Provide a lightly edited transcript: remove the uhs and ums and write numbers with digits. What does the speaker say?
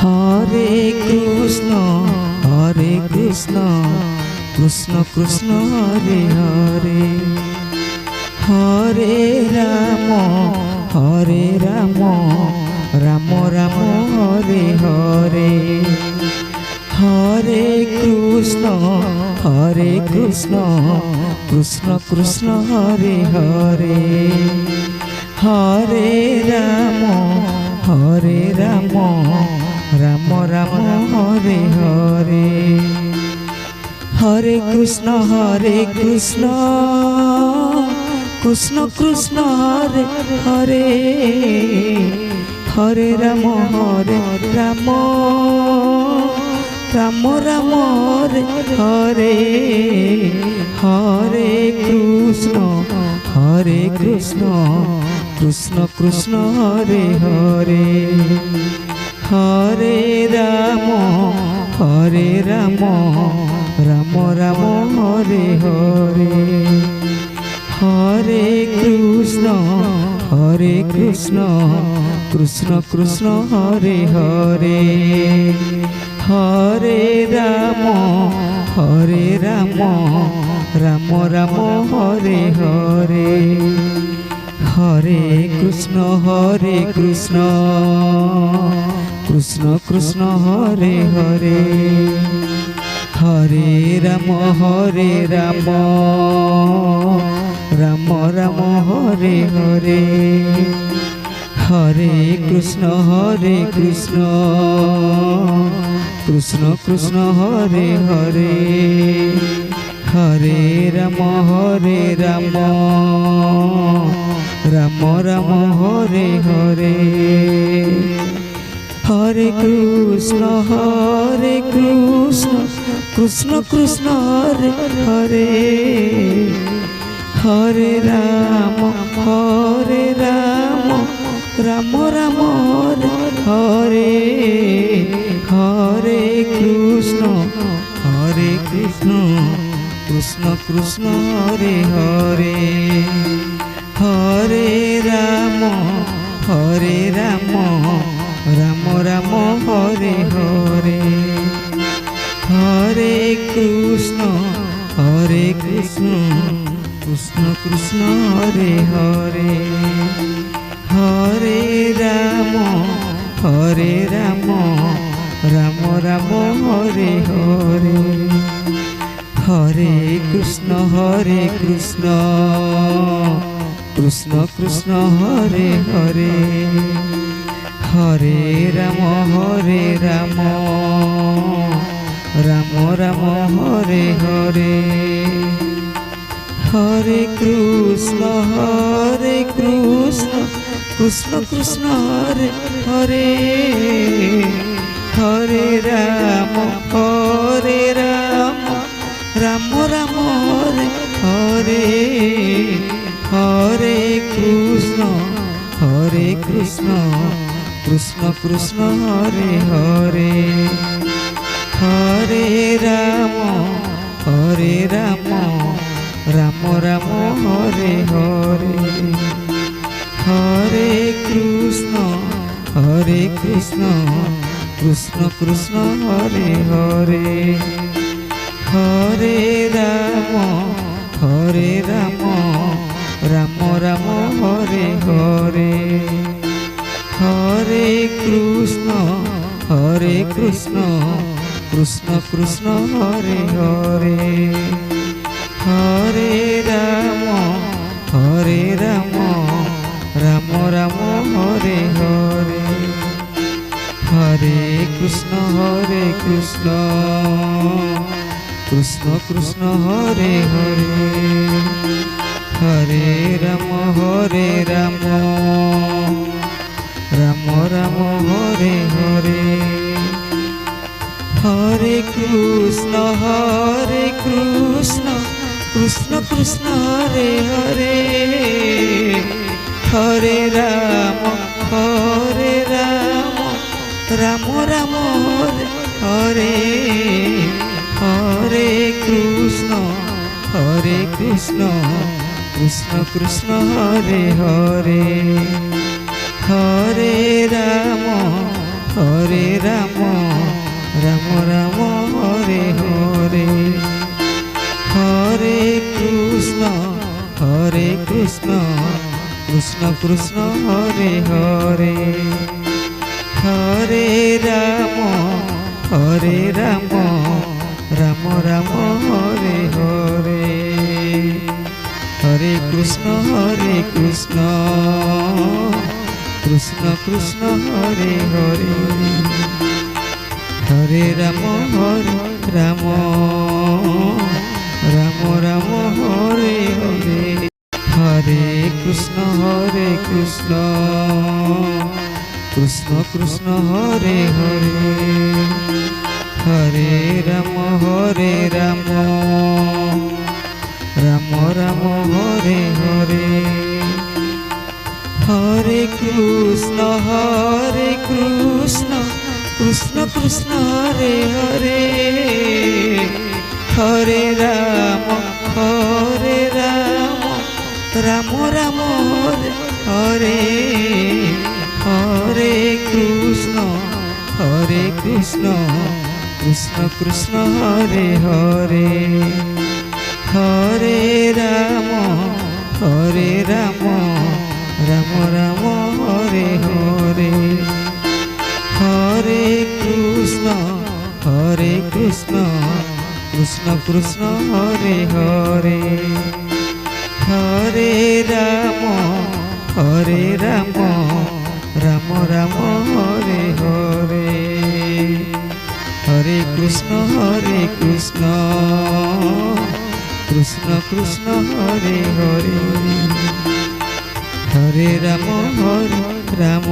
Hare Krishna Krishna Krishna Hare Hare, Hare Ram Ram Ram Hare Hare, Hare Krishna Krishna Krishna Hare Hare, Hare Ram Ram Ram Hare Hare, Hare Krishna Krishna Krishna Hare Hare, Hare Ram Ram Ram Hare Hare, Hare Krishna Krishna Krishna Hare Hare, Hare Ram Ram Ram Hare Hare, Hare Krishna Krishna Krishna Hare Hare, Hare Ram Ram Ram Hare Hare, Hare Krishna Krishna Krishna Hare Hare, Hare Ram Ram Ram Hare Hare, Hare Krishna Krishna Krishna Hare Hare, Hare Ram Ram Ram Hare Hare, Hare Krishna Krishna Krishna Hare Hare, Hare Ram Ram Ram Hare Hare, Krishna Krishna Krishna Hare Hare, Hare Ram Ram Ram Hare Hare, Hare Krishna Krishna Krishna Hare Hare, Hare Ram Ram Ram Hare Hare, Hare Krishna Krishna Krishna Hare Hare, Hare Ram Ram Ram Hare Hare, Hare Krishna Krishna Krishna Hare Hare, Hare Ram Ram Ram Hare Hare, Hare Krishna Krishna Krishna Hare Hare, Hare Ram Ram Ram Hare Hare, Hare Krishna Krishna Krishna Hare Hare, Hare Ram Ram Ram Hare Hare, Hare Krishna Krishna Krishna Hare Hare, Hare Ram Ram Ram Hare Hare, Hare Krishna Krishna Krishna Hare Hare, Hare Ram Ram Ram Hare Hare, Hare Krishna Krishna Krishna Hare Hare, Hare Ram Ram Ram Hare, Hare Krishna Krishna Krishna Hare Hare, Hare Ram Krishna Hare Hare Hare Ram Ram Ram Hare Hare Hare Krishna Krishna Krishna Hare Hare Hare Ram Ram Ram Hare Hare Hare Krishna Krishna Krishna Hare Hare Hare Ram Ram Ram Hare Hare Hare Krishna Krishna Krishna Hare Hare Hare Ram Ram Ram Hare Hare Krishna Krishna Krishna Hare Hare Hare Ram Ram Ram Hare Hare Hare Krishna Krishna Krishna Hare Hare Hare Ram Ram Ram Hare Hare Hare Krishna Krishna Krishna Hare Hare Hare Ram